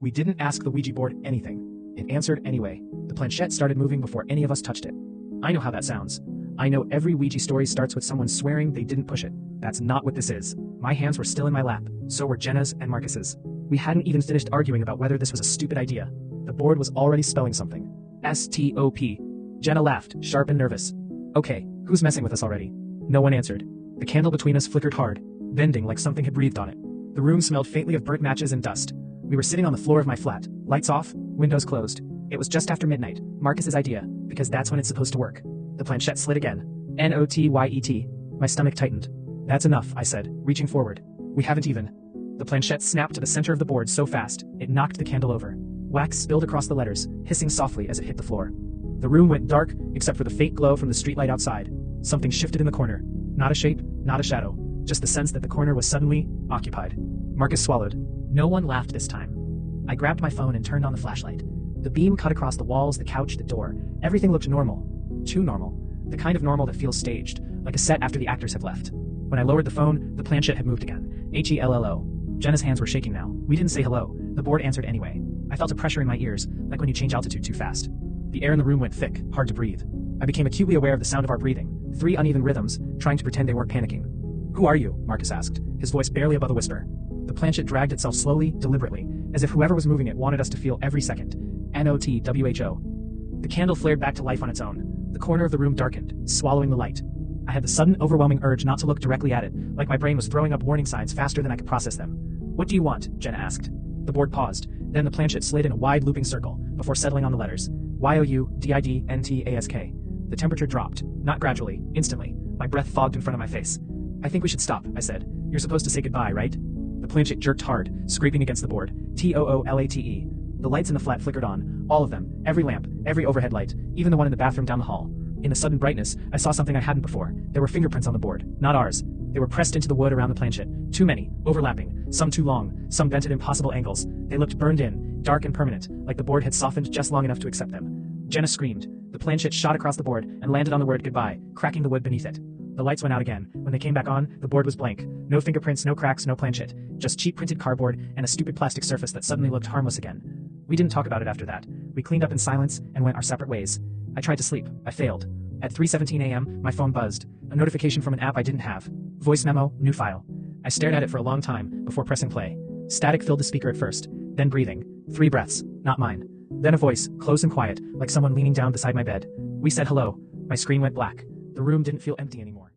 We didn't ask the Ouija board anything. It answered anyway. The planchette started moving before any of us touched it. I know how that sounds. I know every Ouija story starts with someone swearing they didn't push it. That's not what this is. My hands were still in my lap. So were Jenna's and Marcus's. We hadn't even finished arguing about whether this was a stupid idea. The board was already spelling something. S-T-O-P. Jenna laughed, sharp and nervous. Okay, who's messing with us already? No one answered. The candle between us flickered hard, bending like something had breathed on it. The room smelled faintly of burnt matches and dust. We were sitting on the floor of my flat, lights off, windows closed. It was just after midnight, Marcus's idea, because that's when it's supposed to work. The planchette slid again. N-O-T-Y-E-T. My stomach tightened. That's enough, I said, reaching forward. We haven't even. The planchette snapped to the center of the board so fast, it knocked the candle over. Wax spilled across the letters, hissing softly as it hit the floor. The room went dark, except for the faint glow from the streetlight outside. Something shifted in the corner. Not a shape, not a shadow, just the sense that the corner was suddenly occupied. Marcus swallowed. No one laughed this time. I grabbed my phone and turned on the flashlight. The beam cut across the walls, the couch, the door. Everything looked normal. Too normal. The kind of normal that feels staged, like a set after the actors have left. When I lowered the phone, the planchette had moved again. H-E-L-L-O. Jenna's hands were shaking now. We didn't say hello. The board answered anyway. I felt a pressure in my ears, like when you change altitude too fast. The air in the room went thick, hard to breathe. I became acutely aware of the sound of our breathing, 3 uneven rhythms, trying to pretend they weren't panicking. Who are you? Marcus asked, his voice barely above a whisper. The planchette dragged itself slowly, deliberately, as if whoever was moving it wanted us to feel every second. N-O-T-W-H-O. The candle flared back to life on its own. The corner of the room darkened, swallowing the light. I had the sudden, overwhelming urge not to look directly at it, like my brain was throwing up warning signs faster than I could process them. What do you want? Jenna asked. The board paused. Then the planchette slid in a wide looping circle, before settling on the letters. Y-O-U-D-I-D-N-T-A-S-K. The temperature dropped, not gradually, instantly. My breath fogged in front of my face. I think we should stop, I said. You're supposed to say goodbye, right? The planchette jerked hard, scraping against the board. T-O-O-L-A-T-E. The lights in the flat flickered on, all of them, every lamp, every overhead light, even the one in the bathroom down the hall. In the sudden brightness, I saw something I hadn't before. There were fingerprints on the board, not ours. They were pressed into the wood around the planchette. Too many, overlapping, some too long, some bent at impossible angles. They looked burned in, dark and permanent, like the board had softened just long enough to accept them. Jenna screamed. The planchette shot across the board and landed on the word goodbye, cracking the wood beneath it. The lights went out again. When they came back on, the board was blank. No fingerprints, no cracks, no planchette. Just cheap printed cardboard and a stupid plastic surface that suddenly looked harmless again. We didn't talk about it after that. We cleaned up in silence and went our separate ways. I tried to sleep. I failed. At 3:17 a.m., my phone buzzed. A notification from an app I didn't have. Voice memo, new file. I stared at it for a long time before pressing play. Static filled the speaker at first, then breathing. 3 breaths, not mine. Then a voice, close and quiet, like someone leaning down beside my bed. We said hello. My screen went black. The room didn't feel empty anymore.